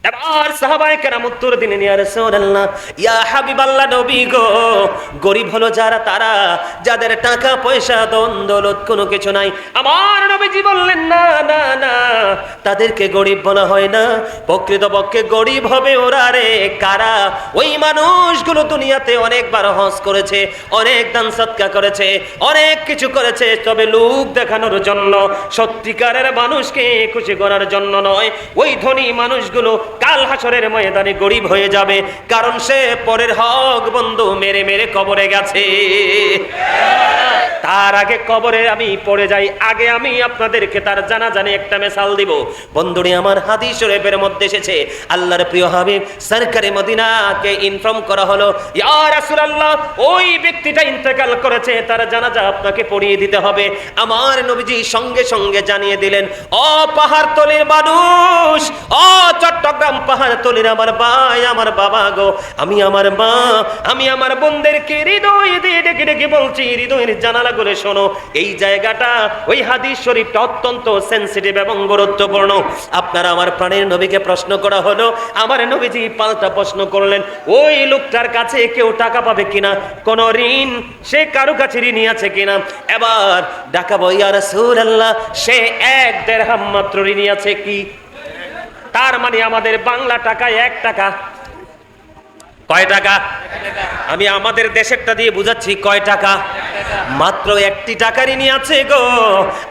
এবার সাহাবায়ে কেরাম উত্তর দিলেন, ইয়া রাসূলুল্লাহ, ইয়া হাবিবাল্লাহ, নবী গো, গরিব হলো যারা, তারা যাদের টাকা পয়সা ধন দৌলত কোনো কিছু নাই। আমার নবীজি বললেন, না না না, তাদেরকে গরিব বলা হয় না। প্রকৃতপক্ষে গরিব হবে ওরা রে, কারা? ওই মানুষগুলো দুনিয়াতে অনেকবার হজ করেছে, অনেক দান সদকা করেছে, অনেক কিছু করেছে, তবে লোক দেখানোর জন্য, সত্যিকারের মানুষকে খুশি করার জন্য নয়। ওই ধনী মানুষগুলো কাল হাসরের ময়দানে গরিব হয়ে যাবে, কারণ সে পরের হক বন্ধু মেরে মেরে কবরে গেছে। তার আগে কবরে আমি পড়ে যাই, আগে আমি আপনাদেরকে তার জানাজানি একটা মিসাল দিব। বন্ধুরে আমার, হাদিস শরীফের মধ্যে এসেছে, আল্লাহর প্রিয় হাবিব সরকারে মদিনাকে ইনফর্ম করা হলো, ইয়া রাসূলুল্লাহ, ওই ব্যক্তিটা ইন্তেকাল করেছে, তার জানাজা আপনাকে পড়িয়ে দিতে হবে। আমার নবীজি সঙ্গে সঙ্গে জানিয়ে দিলেন, ও পাহাড়তলির মানুষ, ও চট্টগ্রাম পাহাড়তলির আমার ভাই, আমার বাবা গো, আমি আমার মা, আমি আমার বোনদেরকে হৃদয় দিয়ে ডেকে ডেকে বলছি, হৃদয়ের জানালা করে শোনো, এই জায়গাটা, ওই হাদিস শরীফটা অত্যন্ত সেনসিটিভ এবং গুরুত্বপূর্ণ। আপনারা আমার প্রাণের নবীকে প্রশ্ন করা হলো, আমার নবীজি পাল্টা প্রশ্ন করলেন, ওই লোকটার কাছে কেউ টাকা পাবে কিনা, কোন ঋণ সে কারো কাছে ঋণী আছে কিনা? এবার ডাকাবো, ইয়া রাসূলুল্লাহ, সে 1 দিরহাম মাত্র ঋণী আছে। কি তার মানে? আমাদের বাংলা টাকায় 1 টাকা। কয় টাকা? আমি আমাদের দেশেরটা দিয়ে বুঝাচ্ছি, কয় টাকা? মাত্র 1টি টাকা ঋণী আছে গো।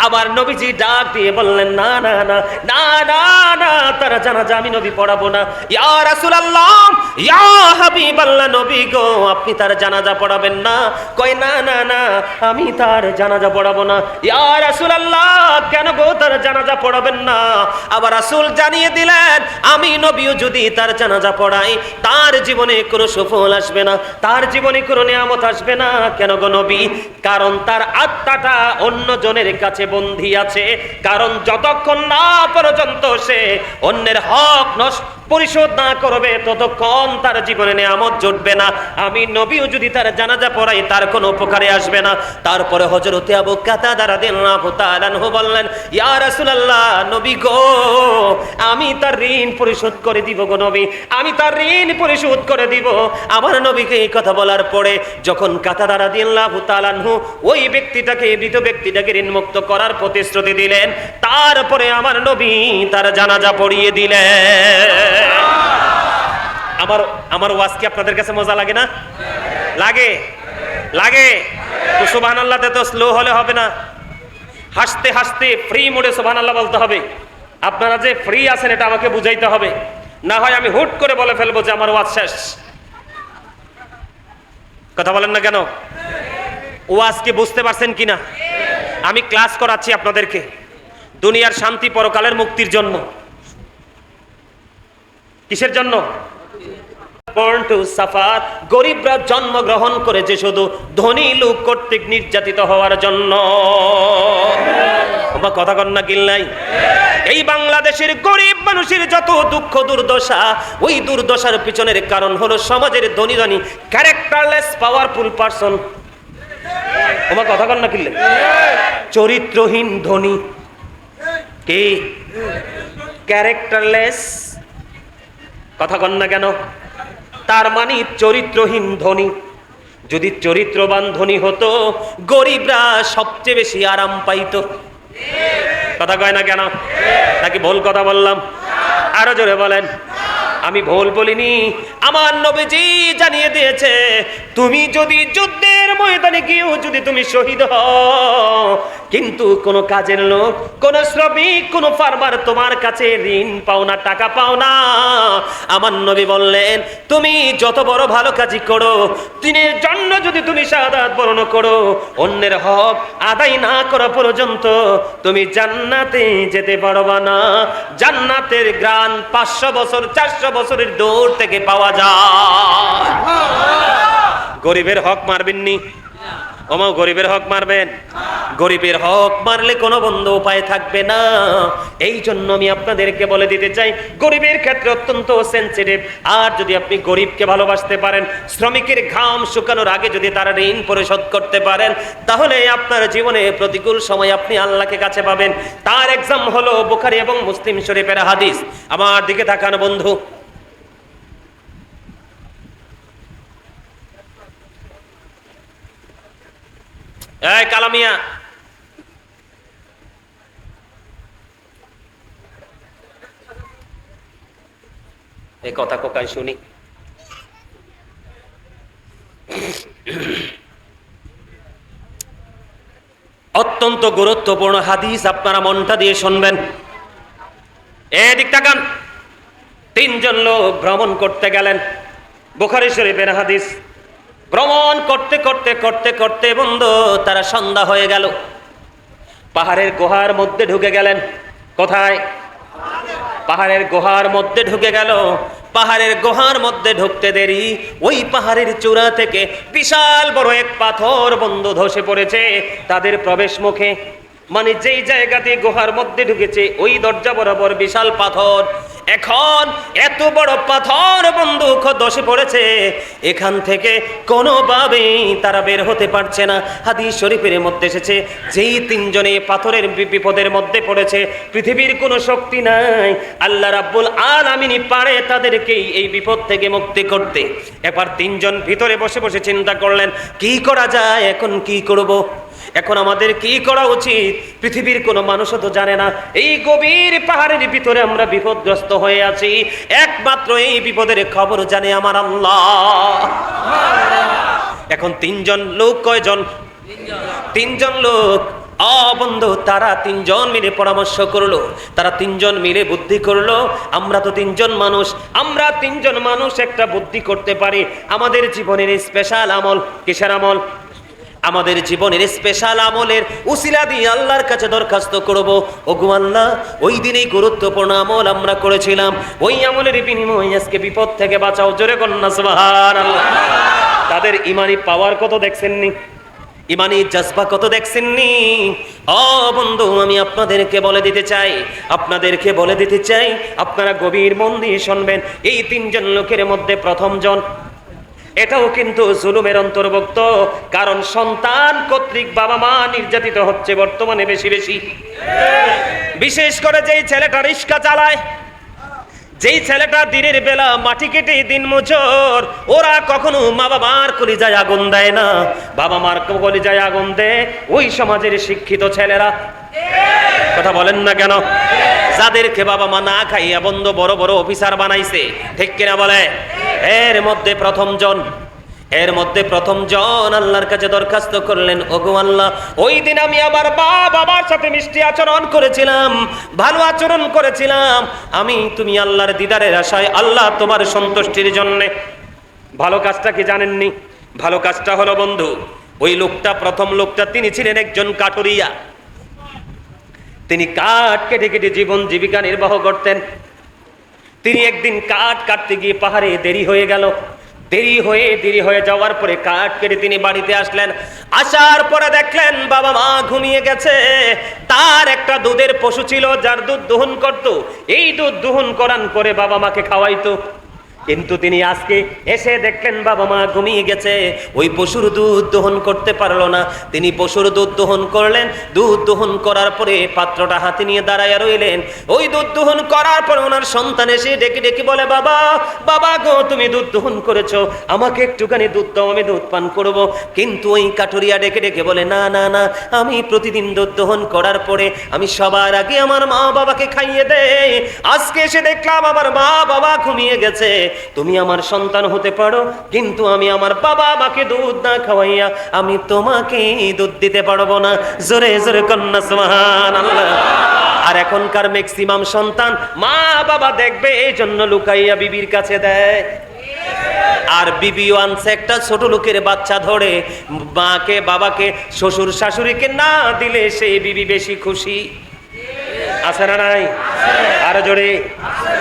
আবার নবীজি ডাক দিয়ে বললেন, না না না না না না, তার জানাজা আমি নবী পড়াবো না। ইয়া রাসূলুল্লাহ, ইয়া হাবিবাল্লাহ, নবী গো, আপনি তার জানাজা পড়াবেন না? কয়, না না না, আমি তার জানাজা পড়াবো না। ইয়া রাসূলুল্লাহ, কেন গো তার জানাজা পড়াবেন না? আবার রাসূল জানিয়ে দিলেন, আমি নবীও যদি তার জানাজা পড়াই, তার জীবনে কোনো সুফল আসবে না, তার জীবনে কোনো নিয়ামত আসবে না। কেন গো নবী? কারণ তার আত্মাটা অন্য জনের কাছে বন্দী আছে। কারণ যতক্ষণ না পর্যন্ত সে অন্যের হক পরিশোধ না করবে, ততক্ষণ তার জীবনে নিয়ামত জুটবে না। আমি নবীও যদি তার জানাজা পড়াই, তার কোনো উপকারে আসবে না। তারপরে হযরতে আবু কাতাদা রাদিয়াল্লাহু তাআলা আনহু বললেন, ইয়া রাসূলুল্লাহ, নবী গো, আমি তার ঋণ পরিশোধ করে দিব গো নবী, আমি তার ঋণ পরিশোধ করে দিব। আমার নবীকে এই কথা বলার পরে যখন কাতাদা রাদিয়াল্লাহু তাআলা আনহু ওই ব্যক্তিটাকে, মৃত ব্যক্তিটাকে ঋণ মুক্ত করার প্রতিশ্রুতি দিলেন, তারপরে আমার নবী তার জানাজা পড়িয়ে দিলেন। আমার ওয়াজ কি আপনাদের কাছে মজা লাগে না? লাগে? লাগে তো সুবহানাল্লাহতে তো স্লো হলে হবে না, হাসতে হাসতে ফ্রি মোডে সুবহানাল্লাহ বলতে হবে। আপনারা যে ফ্রি আছেন এটা আমাকে বুঝাইতে হবে, না হয় আমি হুট করে বলে ফেলবো যে আমার ওয়াজ শেষ। কথা বলেন না কেন? ওয়াজ কি বুঝতে পারছেন কিনা? আমি ক্লাস করাচ্ছি আপনাদেরকে দুনিয়ার শান্তি, পরকালের মুক্তির জন্য। কিসের জন্য? গরিবরা জন্মগ্রহণ করেছে শুধু ধনী লোক কর্তৃক নির্যাতিত হওয়ার জন্য। কথা কন না কিল্লাই? এই বাংলাদেশের গরিব মানুষের যত দুঃখ দুর্দশা, ওই দুর্দশার পিছনের কারণ হলো সমাজের ধনী ধনী ক্যারেক্টারলেস পাওয়ারফুল পারসন। তোমার কথা কন না কিল্লাই? চরিত্রহীন ধনী কে? ক্যারেক্টারলেস। কথা কন না কেন? তার মানে চরিত্রহীন ধনী। যদি চরিত্রবান ধনী হতো, গরিবরা সবচেয়ে বেশি আরাম পাইতো। কথা কয় না কেন? নাকি ভুল কথা বললাম? আরো জোরে বলেন। আমি ভুল বলিনি, আমার নবীজি জানিয়ে দিয়েছে, তুমি যদি যুদ্ধের ময়দানে গিয়েও যদি তুমি শহীদ হও, কিন্তু কোন কাজের লোক, কোন শ্রমিক, কোন ফার্মার তোমার কাছে ঋণ পাও না, টাকা পাও না, আমার নবী বললেন, তুমি যত বড় ভালো কাজই করো, দিনের জন্য যদি তুমি শাহাদাত বরণ করো, অন্যের হক আদায় না করা পর্যন্ত তুমি জান্নাতে যেতে পারবা না। জান্নাতের গ্রান 500 বছর 400 বছরের দূর থেকে পাওয়া যায়। গরিবের হক মারবেননি? ওমা গরিবের হক মারবেন? গরিবের হক মারলে কোনো বন্ধ উপায় থাকবে না। এই জন্য আমি আপনাদেরকে বলে দিতে চাই, গরিবের ক্ষেত্রে অত্যন্ত সেনসিটিভ। আর যদি আপনি গরিবকে ভালোবাসতে পারেন, শ্রমিকের ঘাম শুকানোর আগে যদি তার ঋণ পরিশোধ করতে পারেন, তাহলে আপনার জীবনে প্রতিকূল সময় আপনি আল্লাহকে কাছে পাবেন। তার এক্সাম হলো বুখারী এবং মুসলিম শরীফের হাদিস। আমার দিকে তাকান বন্ধু। এই কালামিয়া, এই কথা কোকায় শুনি। অত্যন্ত গুরুত্বপূর্ণ হাদিস, আপনারা মনটা দিয়ে শুনবেন। এদিক তাকান। তিনজন লোক ভ্রমণ করতে গেলেন, বুখারী শরীফের হাদিস। ভ্রমণ করতে করতে করতে করতে বন্ধু তারা সন্ধ্যা হয়ে গেল। পাহাড়ের গুহার মধ্যে ঢুকে গেলেন। কোথায়? পাহাড়ের গুহার মধ্যে ঢুকে গেল। পাহাড়ের গুহার মধ্যে ঢুকতে দেরি, ওই পাহাড়ের চূড়া থেকে বিশাল বড় এক পাথর বন্ধু ধসে পড়েছে তাদের প্রবেশ মুখে। মানে যেই জায়গা দিয়ে গুহার মধ্যে ঢুকেছে ওই দরজা বরাবর বিশাল পাথর। এখন এত বড় পাথর বন্ধু ধসে পড়েছে, এখান থেকে কোনোভাবেই তারা বের হতে পারছে না। হাদিস শরীফের মধ্যে এসেছে, যেই তিনজনে পাথরের বিপদের মধ্যে পড়েছে, পৃথিবীর কোনো শক্তি নাই, আল্লাহ রাব্বুল আলামিনই পারে তাদেরকেই এই বিপদ থেকে মুক্তি করতে। এবার তিনজন ভিতরে বসে বসে চিন্তা করলেন, কি করা যায়, এখন কি করব, এখন আমাদের কি করা উচিত? পৃথিবীর কোনো মানুষও তো জানে না এই গভীর পাহাড়ের ভিতরে আমরা বিপদগ্রস্ত হয়ে আছি, একমাত্র এই বিপদের খবর জানে আমার আল্লাহ। এখন তিনজন লোক, কয়জন? তিনজন লোক। বন্ধু তারা তিনজন মিলে পরামর্শ করলো, তারা তিনজন মিলে বুদ্ধি করলো, আমরা তো তিনজন মানুষ, আমরা তিনজন মানুষ একটা বুদ্ধি করতে পারি। আমাদের জীবনের স্পেশাল আমল, কিসের আমল? আমাদের জীবনের স্পেশাল আমলের উসিলা দিয়ে আল্লাহর কাছে দরখাস্ত করব, ওগো আল্লাহ, ওই দিনেই গুরুত্বপূর্ণ আমল আমরা করেছিলাম, ওই আমলের বিনিময়ে আজকে বিপদ থেকে বাঁচাও। জোরে কন্যা সুবহানাল্লাহ। তাদের ইমানি পাওয়ার কত দেখছেননি? ইমানি জজবা কত দেখছেননি? বন্ধু আমি আপনাদেরকে বলে দিতে চাই, আপনারা গভীর মন দিয়ে শুনবেন। এই তিনজন লোকের মধ্যে প্রথম জন, এটাও কিন্তু জুলুমের অন্তর্ভুক্ত, কারণ সন্তান কর্তৃক বাবা মা নির্যাতিত হচ্ছে বর্তমানে বেশি বেশি। বিশেষ করে যেই ছেলেটা রিক্সা চালায়, যেই ছেলেটা দিনের বেলা মাটি কেটে দিন মজুর, ওরা কখনো মা বাবার কলিজায় আগুন দেয় না, বাবা মার কলিজায় আগুন দেয় ওই সমাজের শিক্ষিত ছেলেরা। কথা বলেন না কেন? যাদেরকে বাবা মা না খাইয়া বন্ধ বড় বড় অফিসার বানাইছে, ঠিক কিনা বলে? এর মধ্যে প্রথম জন আল্লাহর কাছে দরখাস্ত করলেন, ওগো আল্লাহ, ওই দিন আমি আমার বাবার সাথে মিষ্টি আচরণ করেছিলাম, ভালো আচরণ করেছিলাম, তুমি আল্লাহর দিদারের আশায়, আল্লাহ তোমার সন্তুষ্টির জন্য। ভালো কাজটা কি জানেননি? ভালো কাজটা হলো বন্ধু, ওই লোকটা, প্রথম লোকটা, তিনি ছিলেন একজন কাটুরিয়া। তিনি কাঠ কেটে কেটে জীবন জীবিকা নির্বাহ করতেন। তিনি একদিন কাঠ কাটতে গিয়ে পাহাড়ে দেরি হয়ে গেল। দেরি হয়ে যাওয়ার পরে কাঠ কেটে তিনি বাড়িতে আসলেন। আসার পরে দেখলেন বাবা মা ঘুমিয়ে গেছে। তার একটা দুধের পশু ছিল যার দুধ দহন করত, এই দুধ দহন করার পরে বাবা মাকে খাওয়াইতো। কিন্তু তিনি আজকে এসে দেখলেন বাবা মা ঘুমিয়ে গেছে, ওই পশুর দুধ দহন করতে পারলো না। তিনি পশুর দুধ দহন করলেন। দুধ দহন করার পরে পাত্রটা হাতে নিয়ে দাঁড়ায় রইলেন। ওই দুধ দহন করার পরে ওনার সন্তান এসে ডেকে ডেকে বলে, বাবা গো, তুমি দুধ দহন করেছো, আমাকে একটুখানি দুধ দাও, আমি দুধ পান করব। কিন্তু ওই কাটুরিয়া ডেকে ডেকে বলে, না না না, আমি প্রতিদিন দুধ দহন করার পরে আমি সবার আগে আমার মা বাবাকে খাইয়ে দেই। আজকে এসে দেখলাম আমার মা বাবা ঘুমিয়ে গেছে, তুমি আমার সন্তান হতে পারো, কিন্তু আমি আমার বাবা মাকে দুধ না খাওয়াইয়া আমি তোমাকে দুধ দিতে পারবো না। জোরে জোরে কন্যা সুবহানাল্লাহ। আর এখনকার ম্যাক্সিমাম সন্তান মা বাবা দেখবে এই জন্য লুকাইয়া বিবির কাছে দেয়। আর বিবিও আনছে একটা ছোট লোকের বাচ্চা ধরে, মাকে বাবাকে শ্বশুর শাশুড়িকে না দিলে সেই বিবি বেশি খুশি। আছে না নাই? আরো জোরে।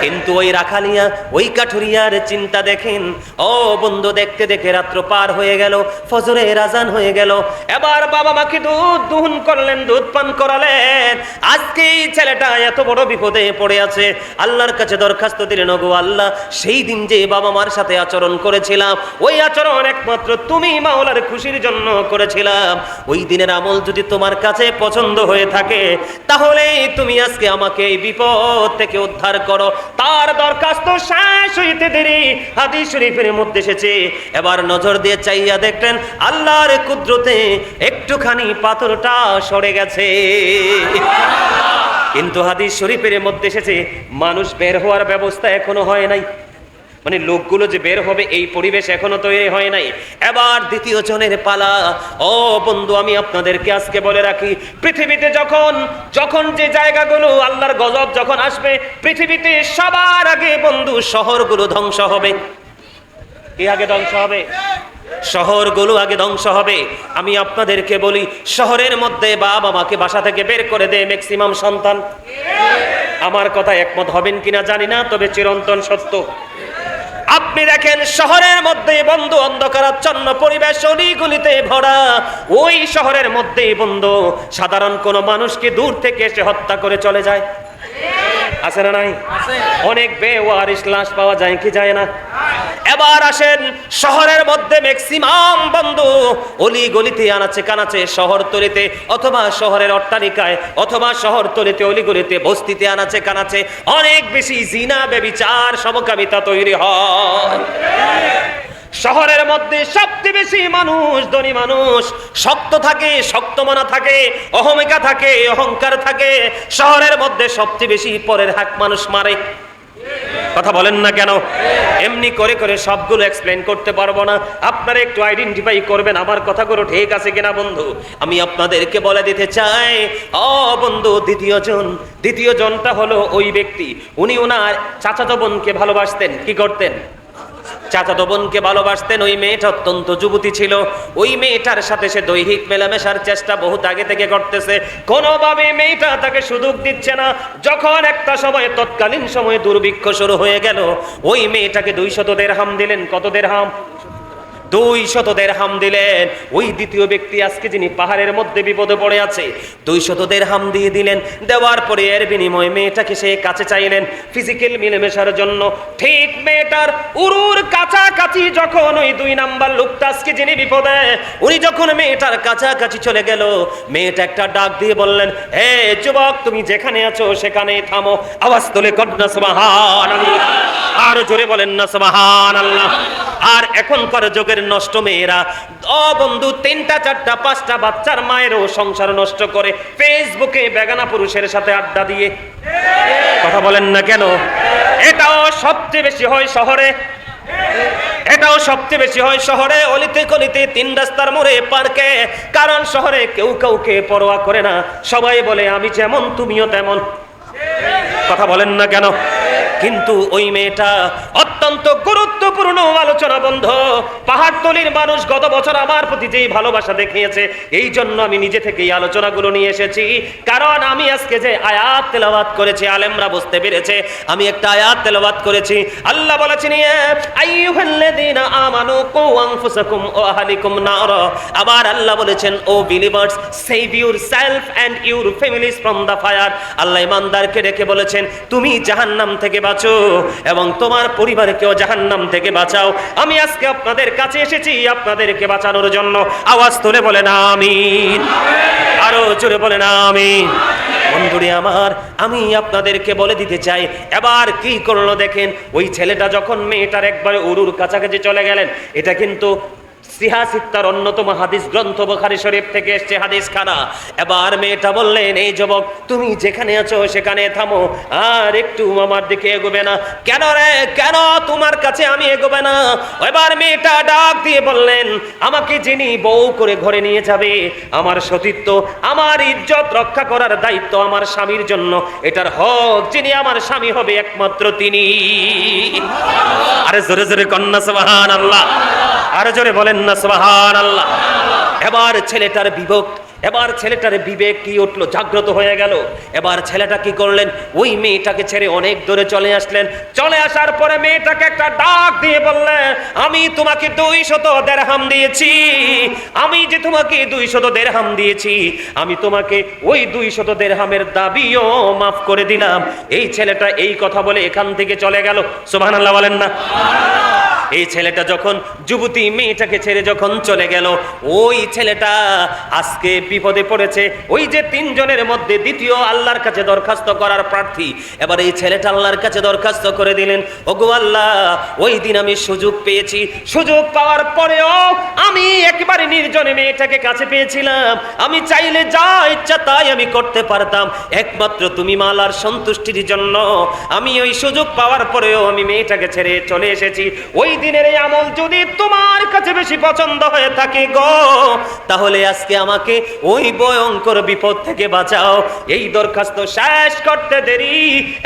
কিন্তু ওই রাখালিয়া, ওই কাঠুরিয়ার চিন্তা দেখেন। ও বন্ধু, দেখতে দেখে রাত্র পার হয়ে গেল, ফজরের আজান হয়ে গেল। এবার বাবা মাকে দুধ দহন করলেন, দুধ পান করালেন। আজকে এই ছেলেটা এত বড় বিপদে পড়ে আছে, আল্লাহর কাছে দরখাস্ত দিলেন, ওগো আল্লাহ, সেই দিন যে বাবা মার সাথে আচরণ করেছিলাম, ওই আচরণ একমাত্র তুমি মাওলার খুশির জন্য করেছিলাম। ওই দিনের আমল যদি তোমার কাছে পছন্দ হয়ে থাকে, তাহলে তুমি আজকে আমাকে এই বিপদ থেকে উদ্ধার করো। তার দরখাস্ত শেষ হইতে দেরি হাদিস শরীফের মধ্যে এসেছে। এবার নজর দিয়ে চাইয়া দেখলেন আল্লাহর কুদরতে একটুখানি পাথরটা সরে গেছে। কিন্তু হাদিস শরীফের মধ্যে এসেছে মানুষ বের হওয়ার ব্যবস্থা এখনো হয় নাই, মানে লোকগুলো যে বের হবে এই পরিবেশ এখনো তৈরি হয় নাই। এবার দ্বিতীয় জনের পালা। ও বন্ধু, আমি আপনাদেরকে আজকে বলে রাখি, পৃথিবীতে যখন যে জায়গাগুলো আল্লাহর গজব যখন আসবে, পৃথিবীতে সবার আগে বন্ধু শহরগুলো ধ্বংস হবে। কি আগে ধ্বংস হবে? শহরগুলো আগে ধ্বংস হবে। আমি আপনাদেরকে বলি, শহরের মধ্যে বাবা মাকে বাসা থেকে বের করে দেয় ম্যাক্সিমাম সন্তান। আমার কথা একমত হবেন কিনা জানি না, তবে চিরন্তন সত্য। আপনি দেখেন শহরের মধ্যে বন্ধু অন্ধকারাচ্ছন্ন পরিবেশ, অলিগলিতে ভরা। ওই শহরের মধ্যে বন্ধু সাধারণ কোন মানুষকে দূর থেকে এসে হত্যা করে চলে যায়। আছে না নাই? অনেক বেওয়ারিশ লাশ পাওয়া যায় কি যায় না? এবার আসেন শহরের মধ্যে ম্যাক্সিমাম বন্ধু অলি গলিতে, আনাচে কানাচে, শহরতলিতে অথবা শহরের অট্টালিকায় অথবা শহরতলিতে, অলিগলিতে, বস্তিতে, আনাচে কানাচে অনেক বেশি জিনা, ব্যভিচার, সমকামিতা তৈরি হয়। শহরের মধ্যে সবচেয়ে বেশি মানুষ, ধনী মানুষ, শক্ত থাকে, শক্তমনা থাকে, অহমিকা থাকে, অহংকার থাকে। শহরের মধ্যে সবচেয়ে বেশি পরের হাক মানুষ মারে। কথা বলেন না কেন? এমনি করে করে সবগুলো এক্সপ্লেন করতে পারবো না, আপনারা একটু আইডেন্টিফাই করবেন আমার কথাগুলো ঠিক আছে কিনা বন্ধু। আমি আপনাদেরকে বলে দিতে চাই, ও বন্ধু, দ্বিতীয় জনটা হলো ওই ব্যক্তি, উনি ওনার চাচাতো বোনকে ভালোবাসতেন। কি করতেন? চাচাতো বোনকে ভালোবাসতেন। ওই মেয়েটা অত্যন্ত যুবতী ছিল। ওই মেয়েটার সাথে সে দৈহিক মেলামেশার চেষ্টা বহুত আগে থেকে করতেছে, কোনোভাবে মেয়েটা তাকে সুযোগ দিচ্ছে না। যখন একটা সময়, তৎকালীন সময়ে দুর্ভিক্ষ শুরু হয়ে গেল, ওই মেয়েটাকে 200 দিরহাম দিলেন। কত দিরহাম? 200 দিরহাম দিলেন। ওই দ্বিতীয় ব্যক্তি আজকে যিনি পাহাড়ের মধ্যে বিপদে পড়ে আছে, 200 দিরহাম দিয়ে দিলেন। দেওয়ার পরে এর বিনিময়ে মেয়েটাকে সে কাছে চাইলেন ফিজিক্যাল মিলেমিশার জন্য। ঠিক মেয়েটার উরুর কাছাকাছি যখন ওই 2 নাম্বার লোকটা আজকে যিনি বিপদে, উনি যখন মেয়েটার কাছাকাছি চলে গেল, মেয়েটা একটা ডাক দিয়ে বললেন, হে যুবক, তুমি যেখানে আছো সেখানেই থামো। আওয়াজ তুলে কন্যা সুবহানাল্লাহ, আর জোরে বলেন না সুবহানাল্লাহ। আর এখনকার যুগের নষ্ট মেয়েরা, ও বন্ধু, 3টা 4টা 5টা বাচ্চার মায়েরও সংসার নষ্ট করে ফেসবুকে বেগানা পুরুষের সাথে আড্ডা দিয়ে। কথা বলেন না কেন? এটাও সবচেয়ে বেশি হয় শহরে। এটাও সবচেয়ে বেশি হয় শহরে, অলিতে গলিতে, 3 রাস্তার মোড়ে, পার্কে। কারণ শহরে কেউ কাউকে পরোয়া করে না, সবাই বলে আমি যেমন তুমিও তেমন। কথা বলেন না কেন? কিন্তু ওই মেয়েটা অত্যন্ত গুরুত্বপূর্ণ আলোচনা বন্ধু। পাহাড়তলির মানুষ গত বছর আমার প্রতি যেই ভালোবাসা দেখিয়েছে, এই জন্য আমি নিজে থেকে এই আলোচনাগুলো নিয়ে এসেছি। কারণ আমি আজকে যে আয়াত তেলাওয়াত করেছি, আলেমরা বুঝতে পেরেছে আমি একটা আয়াত তেলাওয়াত করেছি। আল্লাহ বলেছেন, ইয়া আইয়ুহাল্লাযীনা আমানু কু আনফুসাকুম ওয়া আহলিকুম নারা। আবার আল্লাহ বলেছেন, O believers, save yourself and your families from the fire. আল্লাহ ইমানদারকে ডেকে বলেছেন, তুমি জাহান্নাম থেকে বাঁচো এবং তোমার পরিবারকেও জাহান্নাম থেকে বাঁচাও। আমি আজকে আপনাদের কাছে এসেছি আপনাদেরকে বাঁচানোর জন্য। আওয়াজ তুলে বলেন আমিন, আরো জোরে বলেন আমিন। বন্ধুরে আমার, আমি আপনাদেরকে বলে দিতে চাই, এবার কি করলো দেখেন। ওই ছেলেটা যখন মেয়েটার একবারে উরুর কাছাকাছি চলে গেলেন, এটা কিন্তু সিহাসিত্তার অন্যতম হাদিস গ্রন্থ বুখারী শরীফ থেকে এসেছে হাদিস খানা। এবার মেয়েটা বললেন, এই যুবক, তুমি যেখানে আছো সেখানে থামো, আর একটু আমার দিকে এগোবে না। কেন রে, কেন তোমার কাছে আমি এগোবে না? এবার মেয়েটা ডাক দিয়ে বললেন, আমাকে যিনি বউ করে ঘরে নিয়ে যাবে, আমার সতীত্ব, আমার ইজ্জত রক্ষা করার দায়িত্ব আমার স্বামীর জন্য, এটার হক যিনি আমার স্বামী হবে একমাত্র তিনি। আরে জোরে জোরে কন্যা সুবহানাল্লাহ, আরে জোরে বলেন না সুবহানাল্লাহ। এবার ছেলেটার এবার ছেলেটার বিবেক কি উঠলো, জাগ্রত হয়ে গেল। এবার ছেলেটা কি করলেন, ওই মেয়েটাকে ছেড়ে অনেক দূরে চলে আসলেন। চলে আসার পরে মেয়েটাকে একটা ডাক দিয়ে বললেন, আমি তোমাকে 200 দিরহাম দিয়েছি, আমি যে তোমাকে 200 দিরহাম দিয়েছি, আমি তোমাকে ওই 200 দিরহামের দাবিও মাফ করে দিলাম। এই ছেলেটা এই কথা বলে এখান থেকে চলে গেল। সুবহানাল্লাহ বলেন না? এই ছেলেটা যখন যুবতী মেয়েটাকে ছেড়ে যখন চলে গেল, ওই ছেলেটা আজকে বিপদে পড়েছে। ওই যে 3 জনের মধ্যে দ্বিতীয় আল্লাহর কাছে দরখাস্ত করার প্রার্থী, এবার এই ছেলেটা আল্লাহর কাছে দরখাস্ত করে দিলেন, ওগো আল্লাহ, ওই দিন আমি সুযোগ পেয়েছি, সুযোগ পাওয়ার পরেও আমি একেবারে নির্জনে মেয়েটাকে কাছে পেয়েছিলাম, আমি চাইলে যা ইচ্ছা তাই আমি করতে পারতাম, একমাত্র তুমি মাওলার সন্তুষ্টির জন্য আমি ওই সুযোগ পাওয়ার পরেও আমি মেয়েটাকে ছেড়ে চলে এসেছি। ওই দিনের এই আমল যদি তোমার কাছে বেশি পছন্দ হয়ে থাকে গো, তাহলে আজকে আমাকে ওই ভয়ঙ্কর বিপদ থেকে বাঁচাও। এই দরখাস্ত শেষ করতে দেরি,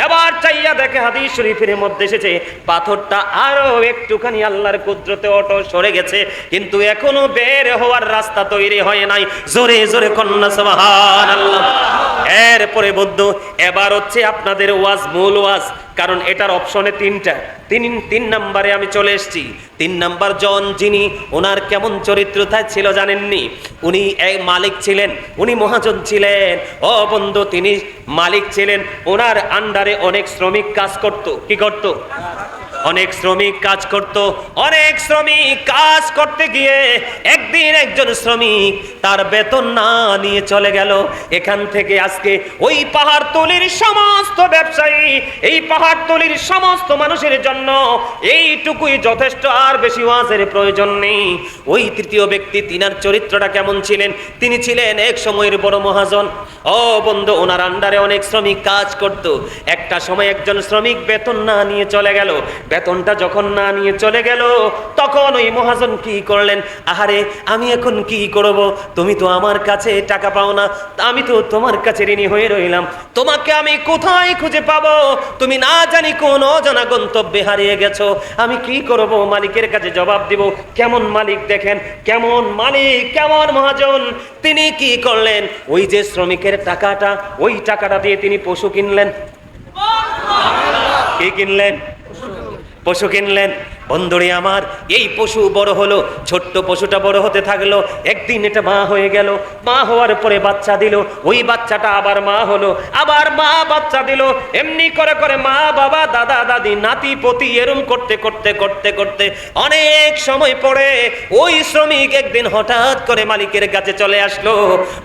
এবার চাইয়া দেখে হাদিস শরীফের মধ্যে এসেছে পাথরটা আরো একটুখানি আল্লাহর কুদরতে অটো সরে গেছে, কিন্তু এখনো বের হওয়ার রাস্তা তৈরি হয় নাই। জোরে জোরে কন্যা সুবহানাল্লাহ। এরপরে বন্ধু, এবার হচ্ছে আপনাদের ওয়াজ, মূল ওয়াজ, কারণ এটার অপশনে 3টা। 3 নম্বরে আমি চলে এসেছি। 3 নম্বর জন যিনি, ওনার কেমন চরিত্র ছিল জানেননি? উনি এক মালিক ছিলেন, উনি মহাজন ছিলেন। ও বন্ধু, তিনি মালিক ছিলেন, ওনার আন্ডারে অনেক শ্রমিক কাজ করত। কি করত? অনেক শ্রমিক কাজ করত। অনেক শ্রমিক কাজ করতে গিয়ে একদিন একজন শ্রমিক তার বেতন না নিয়ে চলে গেল। এখান থেকে আজকে ওই পাহাড়তলির সমস্ত ব্যবসায়ী, এই পাহাড়তলির সমস্ত মানুষের জন্য এইটুকুই যথেষ্ট, আর বেশি ওয়াজের প্রয়োজন নেই। ওই তৃতীয় ব্যক্তি, তিনার চরিত্রটা কেমন ছিলেন? তিনি ছিলেন এক সময়ের বড় মহাজন। ও বন্ধু, ওনার আন্ডারে অনেক শ্রমিক কাজ করত। একটা সময় একজন শ্রমিক বেতন না নিয়ে চলে গেল। বেতনটা যখন না নিয়ে চলে গেল, তখন ওই মহাজন কি করলেন, আহারে আমি এখন কি করব, তুমি তো আমার কাছে টাকা পাও না, আমি তো তোমার কাছে ঋণী হয়ে রইলাম, তোমাকে আমি কোথায় খুঁজে পাবো, তুমি না জানি কোন অজানা গন্তব্যে হারিয়ে গেছো, আমি কি করব? মালিকের কাছে জবাব দিব। কেমন মালিক দেখেন, কেমন মালিক, কেমন মহাজন। তিনি কি করলেন, ওই যে শ্রমিকের টাকাটা, ওই টাকাটা দিয়ে তিনি পশু কিনলেন। কি কিনলেন? পশু কিনলেন। বন্ধুরে আমার, এই পশু বড় হলো, ছোট্ট পশুটা বড় হতে থাকলো। একদিন এটা মা হয়ে গেল, মা হওয়ার পরে বাচ্চা দিল, ওই বাচ্চাটা আবার মা হলো, আবার মা বাচ্চা দিল। এমনি করে করে মা বাবা দাদা দাদি নাতি পতি এরম করতে করতে করতে করতে অনেক সময় পরে ওই শ্রমিক একদিন হঠাৎ করে মালিকের কাছে চলে আসলো।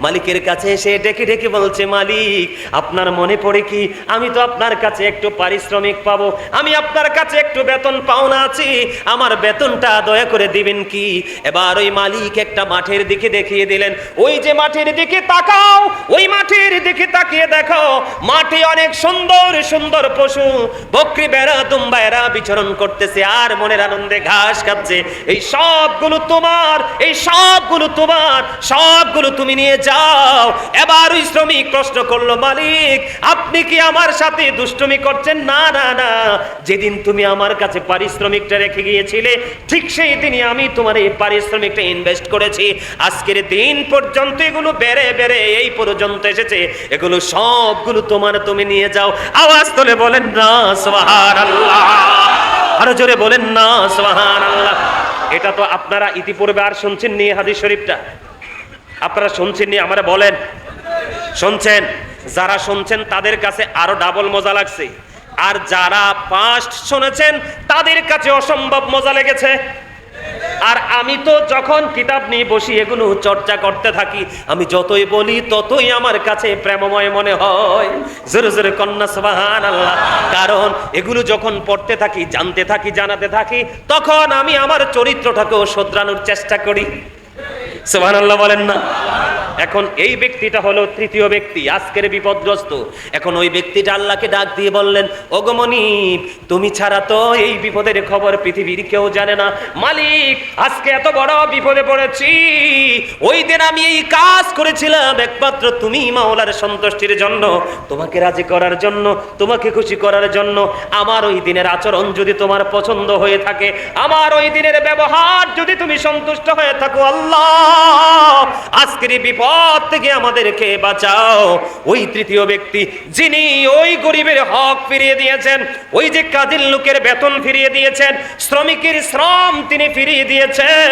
মালিকের কাছে এসে ডেকে ডেকে বলছে, মালিক আপনার মনে পড়ে কি, আমি তো আপনার কাছে একটু পারিশ্রমিক পাবো, আমি আপনার কাছে একটু বেতন পাওনা আছি, আমার বেতনটা দয়া করে দিবেন কি? এবার ওই মালিক একটা মাঠের দিকে দেখিয়ে দিলেন, ওই যে মাঠের দিকে তাকাও, ওই মাঠের দিকে তাকিয়ে দেখো, মাঠে অনেক সুন্দর সুন্দর পশু, বকরি বেড়া দুম্বা এরা বিচরণ করতেছে আর মনের আনন্দে ঘাস খাচ্ছে। এই সবগুলো তোমার, এই সবগুলো তোমার, সবগুলো তুমি নিয়ে যাও। এবার ওই শ্রমিক প্রশ্ন করলো, মালিক আপনি কি আমার সাথে দুষ্টুমি করছেন? না না না, যেদিন তুমি আমার কাছে পারিশ্রমিকটা রেখে গিয়েছিলে, ঠিক সেই দিনই আমি তোমার এই পারিশ্রমিকটা ইনভেস্ট করেছি। আজকের দিন পর্যন্ত এগুলো বেড়ে বেড়ে এই পর্যন্ত এসেছে, এগুলো সবগুলো তোমার, তুমি নিয়ে যাও। আওয়াজ তুলে বলেন না সুবহানাল্লাহ, আরো জোরে বলেন না সুবহানাল্লাহ। এটা তো আপনারা ইতিপূর্বে আর শুনছেন নি, হাদিস শরীফটা আপনারা শুনছেন নি? আমারে বলেন, শুনছেন? যারা শুনছেন তাদের কাছে আরো ডাবল মজা লাগছে, আর যারা ফার্স্ট শুনেছেন তাদের কাছে অসম্ভব মজা লেগেছে। আর আমি তো যখন কিতাব নিয়ে বসি এগুলো চর্চা করতে থাকি, আমি যতই বলি ততই আমার কাছে প্রেমময় মনে হয়। জোরে জোরে কন্যা সুবহানাল্লাহ। কারণ এগুলো যখন পড়তে থাকি, জানতে থাকি, জানাতে থাকি, তখন আমি আমার চরিত্রটাকেও শোধরানোর চেষ্টা করি। সুবহানাল্লাহ বলেন না? এখন এই ব্যক্তিটা হলো তৃতীয় ব্যক্তি, আজকের বিপদগ্রস্ত। এখন ওই ব্যক্তিটা আল্লাহকে ডাক দিয়ে বললেন, ওগো মনিব, তুমি ছাড়া তো এই বিপদের খবর পৃথিবীর কেউ জানে না। মালিক আজকে এত বড় বিপদে পড়েছি, ওই দিন আমি এই কাজ করেছিলাম একমাত্র তুমি মাওলার সন্তুষ্টির জন্য, তোমাকে রাজি করার জন্য, তোমাকে খুশি করার জন্য। আমার ওই দিনের আচরণ যদি তোমার পছন্দ হয়ে থাকে, আমার ওই দিনের ব্যবহার যদি তুমি সন্তুষ্ট হয়ে থাকো, আল্লাহ আজকের বিপদ বিপদ থেকে আমাদেরকে বাঁচাও। ওই তৃতীয় ব্যক্তি যিনি ওই গরিবের হক ফিরিয়ে দিয়েছেন, ওই যে কাজের লোকের বেতন ফিরিয়ে দিয়েছেন, শ্রমিকের শ্রম তিনি ফিরিয়ে দিয়েছেন,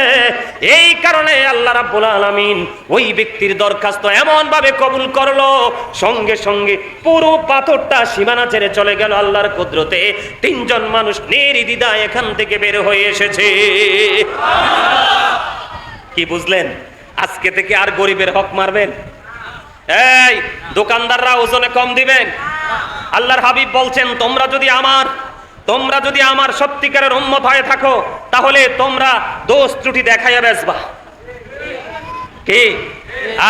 এই কারণে আল্লাহ রাব্বুল আলামিন ওই ব্যক্তির দরখাস্ত এমন ভাবে কবুল করলো, সঙ্গে সঙ্গে পুরো পাথরটা সীমানা ছেড়ে চলে গেল আল্লাহর কুদরতে। তিনজন মানুষ নির্দ্বিধায় এখান থেকে বের হয়ে এসেছে। কি বুঝলেন? আজকে থেকে আর গরিবের হক মারবেন? এই দোকানদাররা ওজনে কম দিবেন। আল্লাহর হাবিব বলছেন, তোমরা যদি আমার সত্যিকারের উম্মত হয়ে থাকো, তাহলে তোমরা দোষ ত্রুটি দেখাইয়া বেচবা। কি?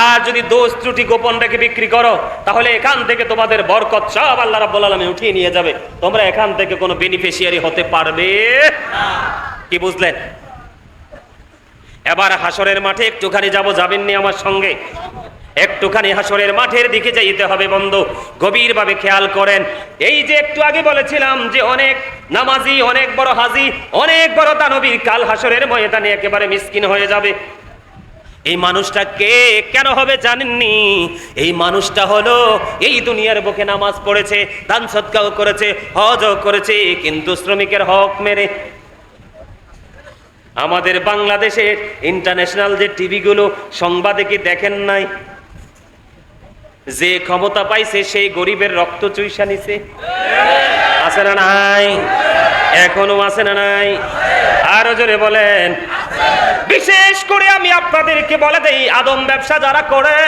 আর যদি দোষ ত্রুটি গোপন রেখে বিক্রি করো, তাহলে এখান থেকে তোমাদের বরকত সব আল্লাহ রাব্বুল আলামিন উঠিয়ে নিয়ে যাবে। তোমরা এখান থেকে কোনো বেনিফিশিয়ারি হতে পারবে না। কি বুঝলেন? এবার হাসরের মাঠে একটুখানি যাবেননি আমার সঙ্গে? একটুখানি হাসরের মাঠের দিকে যাইতে হবে বন্ধু, গভীরভাবে খেয়াল করেন। এই যে একটু আগে বলেছিলাম যে অনেক নামাজি, অনেক বড় হাজি, অনেক বড় দানবী কাল হাসরের ময়দানে একেবারে মিসকিন হয়ে যাবে। এই মানুষটা কে, কেন হবে জানেননি? এই মানুষটা হলো এই দুনিয়ার বুকে নামাজ পড়েছে, দান সদকাও করেছে, হজও করেছে, কিন্তু শ্রমিকের হক মেরে। আমাদের বাংলাদেশের ইন্টারন্যাশনাল যে টিভিগুলো সংবাদে কি দেখেন নাই? যে ক্ষমতা পাইছে সেই গরিবের রক্ত চুইসা নিছে। আছে না নাই? এখনো আছে না নাই? আরো জোরে বলেন। বিশেষ করে আমি আপনাদেরকে বলে দেই, আদম ব্যবসা যারা করে,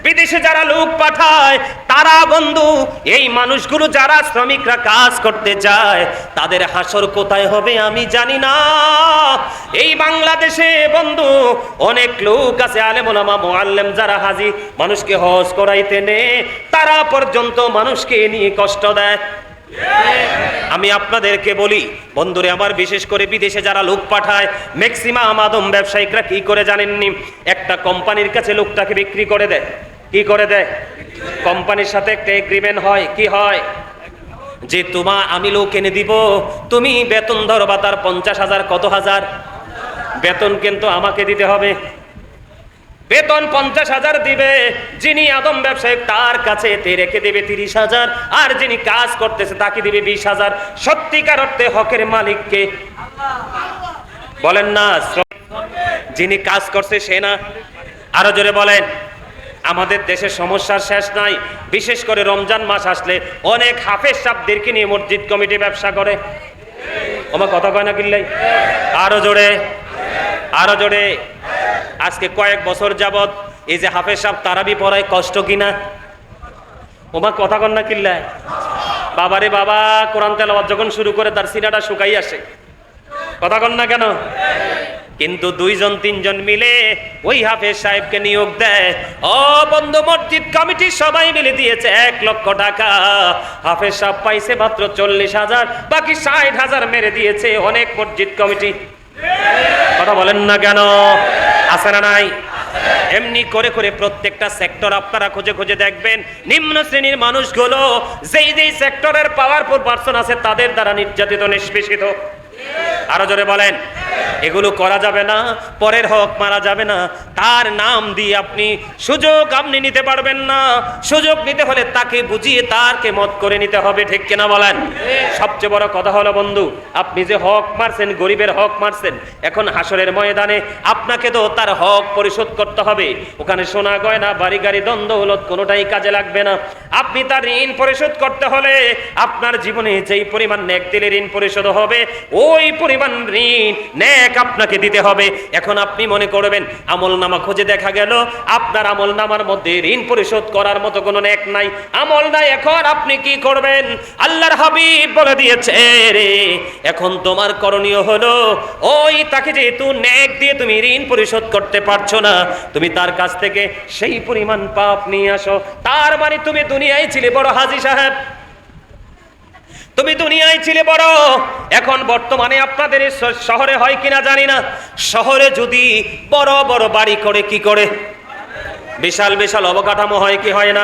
বিদেশে যারা লোক পাঠায়, তারা বন্ধু এই মানুষগুলো যারা শ্রমিকরা কাজ করতে যায়, তাদের হাসর কোথায় হবে আমি জানি না। এই বাংলাদেশে বন্ধু অনেক লোক আছে, আলেম ওলামা মুআল্লিম যারা হাজি মানুষকে হজ করাইতে নে, তারা পর্যন্ত মানুষকে নিয়ে কষ্ট দেয়। আমি আপনাদেরকে বলি বন্ধুরে আমার, বিশেষ করে বিদেশে যারা লোক পাঠায়, ম্যাক্সিমাম আদম ব্যবসায়িকরা কি করে জানেননি? একটা কোম্পানির কাছে লোকটাকে বিক্রি করে দেয়। কি করে দেয়? কোম্পানির সাথে একটা এগ্রিমেন্ট হয়। কি হয়? যে আমি লোক এনে দিব, তুমি বেতন ধরবা তার 50,000, কত হাজার বেতন কিন্তু আমাকে দিতে হবে। বেতন 50,000 দিবে যিনি আদম ব্যবসায়িক, তার কাছে রেখে দেবে 30,000, আর যিনি কাজ করতেছে তাকে দিবে 20,000। সত্যিকার অর্থে হকের মালিককে বলেন না, যিনি কাজ করছে সে না? আরো জোরে বলেন। আমাদের দেশের সমস্যার শেষ নাই। বিশেষ করে রমজান মাস আসলে অনেক হাফেজ সাহেবদেরকে নিয়ে মসজিদ কমিটি ব্যবসা করে। আমার কথা কয় না কিল্লাই? আরো জোরে, আরো জোরে। আজকে কয়েক বছর যাবত এই যে হাফেজ সাহেব তারাবি পড়ায়, কষ্ট কিনা? ওমা কথা কন না কিল্লায়? বাবারে বাবা, কোরআন তেলাওয়াত যখন শুরু করে তার সিনাটা শুকাই আসে। কথা কন না কেন? কিন্তু 2-3 মিলে ওই হাফেজ সাহেবকে নিয়োগ দেয়। ও বন্ধু, মসজিদ কমিটি সবাই মিলে দিয়েছে 1 লক্ষ টাকা। হাফেজ সাহেব পাইছে মাত্র 40,000, বাকি 60,000 মেরে দিয়েছে অনেক মসজিদ কমিটি। কথা বলেন না কেন? আছে না নাই? এমনি করে করে প্রত্যেকটা সেক্টর আপনারা খুঁজে খুঁজে দেখবেন, নিম্ন শ্রেণীর মানুষগুলো যেই যেই সেক্টরের পাওয়ারফুল পারসন আছে তাদের দ্বারা নির্যাতিত, নিষ্পেষিত। আরো জোরে বলেন। এগুলো করা যাবে না, পরের হক মারা যাবে না। তার নাম দিয়ে সুযোগ আপনি নিতে পারবেন না। সুযোগ নিতে হলে তাকে বুঝিয়ে তারকে মত করে নিতে হবে। ঠিক কিনা বলেন? সবচেয়ে বড় কথা হলো বন্ধু, আপনি যে হক মারছেন, গরিবের হক মারছেন, এখন হাসরের ময়দানে আপনাকে তো তার হক পরিশোধ করতে হবে। ওখানে সোনা গয়না, বাড়ি গাড়ি, দ্বন্দ্ব হলত কোনোটাই কাজে লাগবে না। আপনি তার ঋণ পরিশোধ করতে হলে আপনার জীবনে যেই পরিমাণ নেক দিলে ঋণ পরিশোধ হবে, ওই পরিমাণ ঋণ নেক আপনাকে দিতে হবে। এখন আপনি মনে করবেন আমল নামা খুঁজে দেখা গেল আপনার আমল নামার মধ্যে ঋণ পরিশোধ করার মতো কোনো নেক নাই, আমল নাই। এখন আপনি কি করবেন? আল্লাহর হাবিব বলে দিয়েছে রে, এখন তোমার করণীয় হলো ওই তাকে যেহেতু নেক দিয়ে তুমি ঋণ পরিশোধ করতে পারছো না, তুমি তার কাছ থেকে সেই পরিমাণ পাপ নিয়ে আসো। তার মানে তুমি দুনিয়ায় ছিলে বড় হাজী সাহেব, তুমি দুনিয়ায় ছিলে বড়। এখন বর্তমানে আপনাদের শহরে হয় কিনা জানি না, শহরে যদি বড় বড় বাড়ি করে, কি করে, বিশাল বিশাল অবকাঠামো হয় কি হয় না?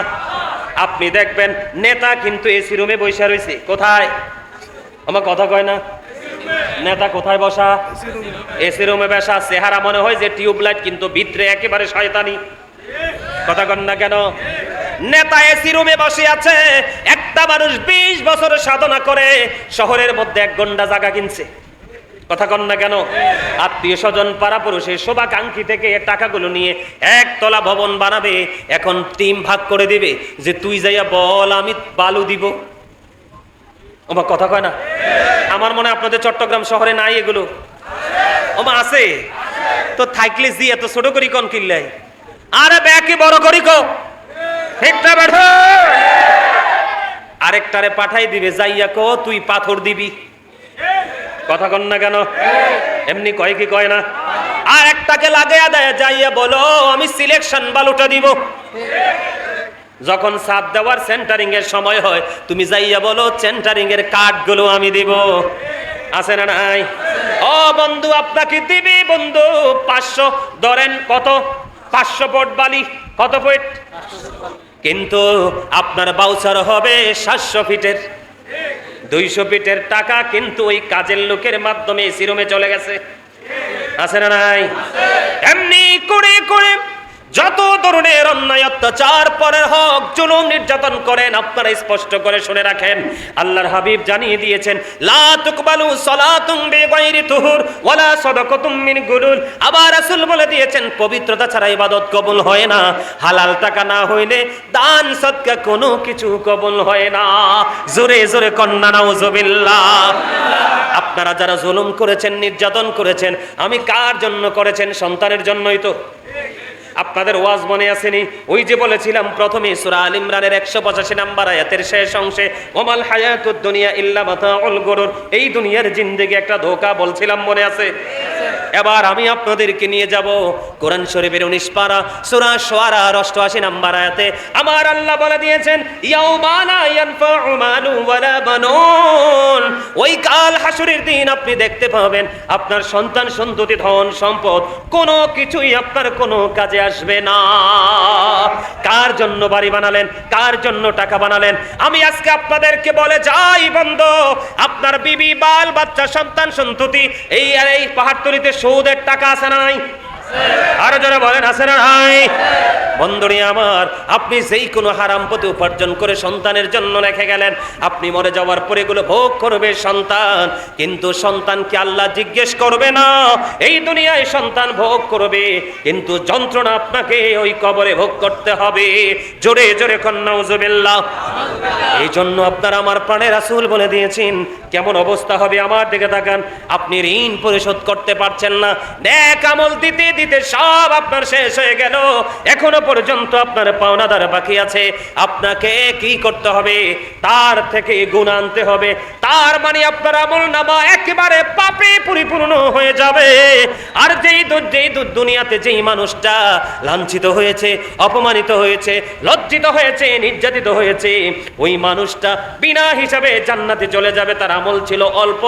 আপনি দেখবেন নেতা কিন্তু এসি রুমে বসে রয়েছে। কোথায়? আমার কথা কয় না? নেতা কোথায় বসা? এসি রুমে বসা। চেহারা মনে হয় যে টিউবলাইট, কিন্তু ভিতরে একেবারে শয়তানি। কথা কন না কেন? নেতা এসি রুমে বসে আছে, একটা মানুষ 20 বছর সাধনা করে শহরের মধ্যে 1 ঘন্টা জায়গা কিনছে। কথা কন না কেন? আত্মীয় স্বজন পাড়া পড়োশি শোভাকাঙ্ক্ষী থেকে টাকাগুলো নিয়ে 1 তলা ভবন বানাবে। এখন টিম ভাগ করে দিবে যে তুই যাইয়া বল আমি বালু দিব। ওমা কথা কয় না? আমার মনে হয় আপনাদের চট্টগ্রাম শহরে নাই এগুলো। ওমা আছে তো, থাকলে জি এত ছোট করি কোন কিল্লাই, আরে ব্যাকে বড় করি কো, ঠিকটা বেঠো। আরেকটারে পাঠাই দিবে যাইয়া কো তুই পাথর দিবি। কথা কন না কেন? এমনি কয় কি কয় না? আর একটাকে লাগাইয়া দেয় যাইয়া বলো আমি সিলেকশন বালুটা দিব। যখন সাপ দেওয়ার সেন্টারিং এর সময় হয় তুমি যাইয়া বলো সেন্টারিং এর কাঠগুলো আমি দিব। আছে না নাই? ও বন্ধু আপনাকে দিবি বন্ধু 500 ধরেন, কত 500 ফুট বালি, কত ফুট? কিন্তু আপনার বাউচার হবে 700 ফিটের, 200 ফিটের টাকা কিন্তু ওই কাজের লোকের মাধ্যমে এসি রুমে চলে গেছে। আছে না নাই? এমনি করে করে যত ধরনের অন্যায় অত্যাচার পরের হক জুলুম নির্যাতন করেন আপনারা স্পষ্ট করে শুনে রাখেন। আল্লাহর হাবিব জানিয়ে দিয়েছেন লা তুকবালু সালাতুন বিগাইরি তুহুর ওয়ালা সাদাকাতুম মিন গুলুল। আবার রাসূল বলে দিয়েছেন পবিত্রতা ছাড়া ইবাদত কবুল হয় না, হালাল টাকা না হইলে দান সদকা কোনো কিছু কবুল হয় না। জোরে জোরে কন্না নাউজুবিল্লাহ। আপনারা যারা জুলুম করেছেন নির্যাতন করেছেন আমি কার জন্য করেছেন? সন্তানের জন্যই তো। আপনাদের ওয়াজ মনে আসেনি? ওই যে বলেছিলাম প্রথমে সূরা আল ইমরানের 185 নম্বর আয়াতের শেষ অংশে ওমাল হায়াতুদ দুনিয়া ইল্লা মাতাউল গুরুর, এই দুনিয়ার জিন্দেগি একটা ধোঁকা বলছিলাম, মনে আছে? এবার আমি আপনাদেরকে নিয়ে যাব কোরআন শরীফের 19 পারা সূরা শুআরা 88 নম্বর আয়াতে আমার আল্লাহ বলে দিয়েছেন ইয়াউমা লা ইয়ানফাউ মালু ওয়ালা বানুন। ওই কাল হাসরের দিন আপনি দেখতে পাবেন আপনার সন্তান সন্ততি ধন সম্পদ কোনো কিছুই আপনার কোনো কাজে আসবে না। কার জন্য বাড়ি বানালেন? কার জন্য টাকা বানালেন? আমি আজকে আপনাদেরকে বলে যাই বন্ধু, আপনার বিবি বাল বাচ্চা সন্তান সন্ততি এই আর এই পাহাড়তলিতে সুদের টাকা আছে না নাই? আরো যারা বলেন আছে না নাই? বন্ধুরে আমার, আপনি যেই কোনো হারাম পথে উপার্জন করে সন্তানের জন্য রেখে গেলেন, আপনি মরে যাওয়ার পরে এগুলো ভোগ করবে সন্তান, কিন্তু সন্তানকে আল্লাহ জিজ্ঞেস করবে না। এই দুনিয়ায় সন্তান ভোগ করবে কিন্তু যন্ত্রণা আপনাকে ওই কবরে ভোগ করতে হবে। জোরে জোরে কন্না নাউজুবিল্লাহ। এই জন্য আপনারা আমার প্রাণের রাসূল বলে দিয়েছেন কেমন অবস্থা হবে আমার দিকে তাকান। আপনি ঋণ পরিশোধ করতে পারছেন না, নেক আমল দিতে দিতে সব আপনার শেষ হয়ে গেল, এখনো পর্যন্ত আপনার পাওনাদার বাকি আছে। আপনাকে কি করতে হবে? তার থেকে গুণ আনতে হবে। তার মানে আপনার আমলনামা একেবারে পাপে পরিপূর্ণ হয়ে যাবে। আর যেই দুনিয়াতে যেই মানুষটা লাঞ্ছিত হয়েছে, অপমানিত হয়েছে, লজ্জিত হয়েছে, নির্যাতিত হয়েছে, ওই মানুষটা বিনা হিসাবে জান্নাতে চলে যাবে। তার আমল ছিল অল্প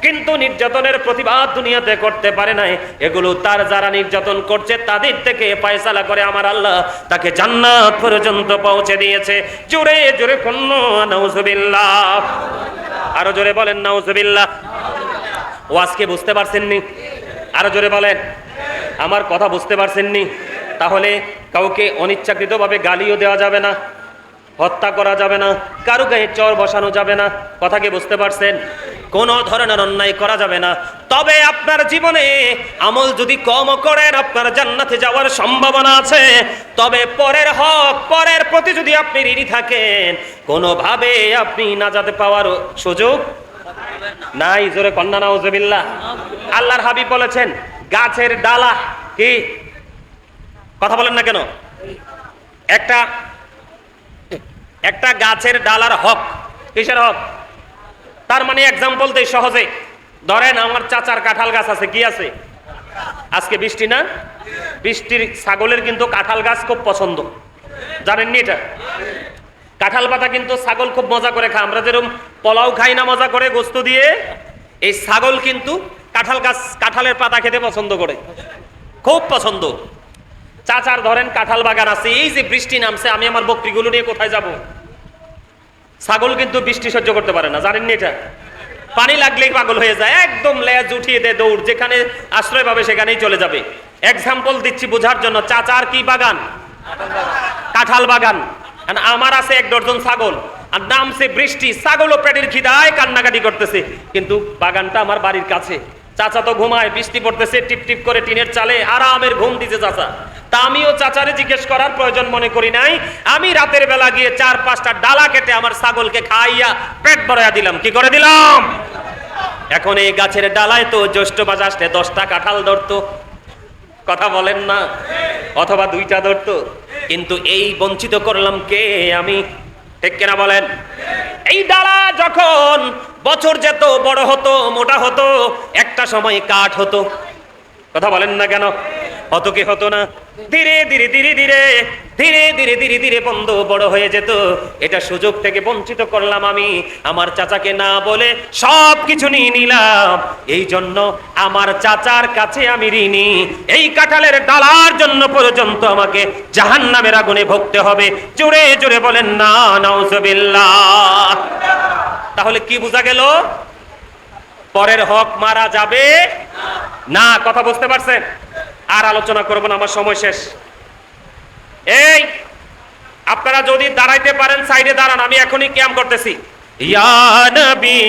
কিন্তু নির্যাতনের প্রতিবাদ দুনিয়াতে করতে পারে নাই। এগুলো তার যারা নির্যাতন করছে তাদের থেকে ফয়সালা করে আমার আল্লাহ তাকে জান্নাত পর্যন্ত পৌঁছে দিয়েছে। জোরে জোরে কন্না নাউজুবিল্লাহ। আরো জোরে বলেন নাউজুবিল্লাহ। ওয়াজকে বুঝতে পারছেননি? আরো জোরে বলেন। আমার কথা বুঝতে পারছেননি? তাহলে কাউকে অনিচ্ছাকৃতভাবে গালিও দেওয়া যাবে না, হত্যা করা যাবে না, কারো গায়ে চর বসানো যাবে না। কথা কি বুঝতে পারছেন? কোন ধরনের অন্যায় করা যাবে না। তবে আপনার জীবনে আমল যদি কম করেন আপনার জান্নাতে যাওয়ার সম্ভাবনা আছে। তবে পরের হক, পরের প্রতি যদি আপনি ঋণী থাকেন কোনোভাবে আপনি নাজাতে পাওয়ার সুযোগ নাই। জোরে কন্না নাউজুবিল্লাহ। আল্লাহর হাবিব বলেছেন গাছের ডালা কি, কথা বলেন না কেন? একটা গাছের ডালার হক। কিসের হক? তার মানে এক্সাম্পল দেই সহজে। ধরেন আমার চাচার কাঁঠাল গাছ আছে, কি আছে? আজকে বৃষ্টি না, বৃষ্টির ছাগলের কিন্তু কাঁঠাল গাছ খুব পছন্দ, জানেননি এটা? কাঁঠাল পাতা কিন্তু ছাগল খুব মজা করে খায়। আমরা যেরকম পোলাও খাই না মজা করে গোস্ত দিয়ে, এই ছাগল কিন্তু কাঁঠাল গাছ, কাঁঠালের পাতা খেতে পছন্দ করে, খুব পছন্দ। চাচার ধরেন কাঁঠাল বাগান আছে, এই যে বৃষ্টি নামছে আমি আমার বকরিগুলো নিয়ে কোথায় যাব? ছাগল কিন্তু বৃষ্টি সহ্য করতে পারে না, জানেননি এটা? পানি লাগলেই পাগল হয়ে যায়, একদম লেজ উঠিয়ে দেয়, দৌড়, যেখানে আশ্রয় পাবে সেখানেই চলে যাবে। এক্সাম্পল দিচ্ছি বোঝার জন্য। চাচার কি বাগান? কাঁঠাল বাগান। আর আমার আছে 1 ডজন ছাগল, আর নামছে বৃষ্টি, ছাগলও পেটের খিদায় কান্নাকাটি করতেছে, কিন্তু বাগানটা আমার বাড়ির কাছে। চাচা তো ঘুমায়, বৃষ্টি পড়তেছে, টিপ টিপ করে টিনের চালে আরামের ঘুম দিছে চাচা। তা আমিও চাচারে জিজ্ঞেস করার প্রয়োজন মনে করি নাই, আমি রাতের বেলা গিয়ে 4-5টা ডালা কেটে আমার ছাগলকে খাইয়া পেট ভরাইয়া দিলাম। কি করে দিলাম? এখন এই গাছের ডালায় তো জ্যৈষ্ঠ মাস আসলে 10টা কাঁঠাল ধরতো, কথা বলেন না, অথবা 2টা ধরতো, কিন্তু এই বঞ্চিত করলাম কে? আমি। ঠিক কিনা বলেন? এই ডালা যখন বছর যেত, বড় হতো, মোটা হতো, একটা সময় কাঠ হতো, কথা বলেন না কেন? হতো কি হতো না? ধীরে ধীরে ধীরে ধীরে ধীরে ধীরে ধীরে ধীরে বন্ধ বড় হয়ে যেত। এটা সুযোগ থেকে বঞ্চিত করলাম আমি, আমার চাচাকে না বলে সব কিছু নিয়ে নিলাম। এই জন্য আমার চাচার কাছে আমি ঋণী। এই কাঁঠালের ডালার জন্য পর্যন্ত আমাকে জাহান্নামের আগুনে ভুগতে হবে। জোরে জোরে বলেন না নাউজুবিল্লাহ। তাহলে কি বোঝা গেল? পরের হক মারা যাবে না। কথা বুঝতে পারছেন? আর আলোচনা করব না, আমার সময় শেষ। এই আপনারা যদি দাঁড়াইতে পারেন সাইডে দাঁড়ান, আমি এখনই ক্যাম্প করতেছি। ইয়া নবী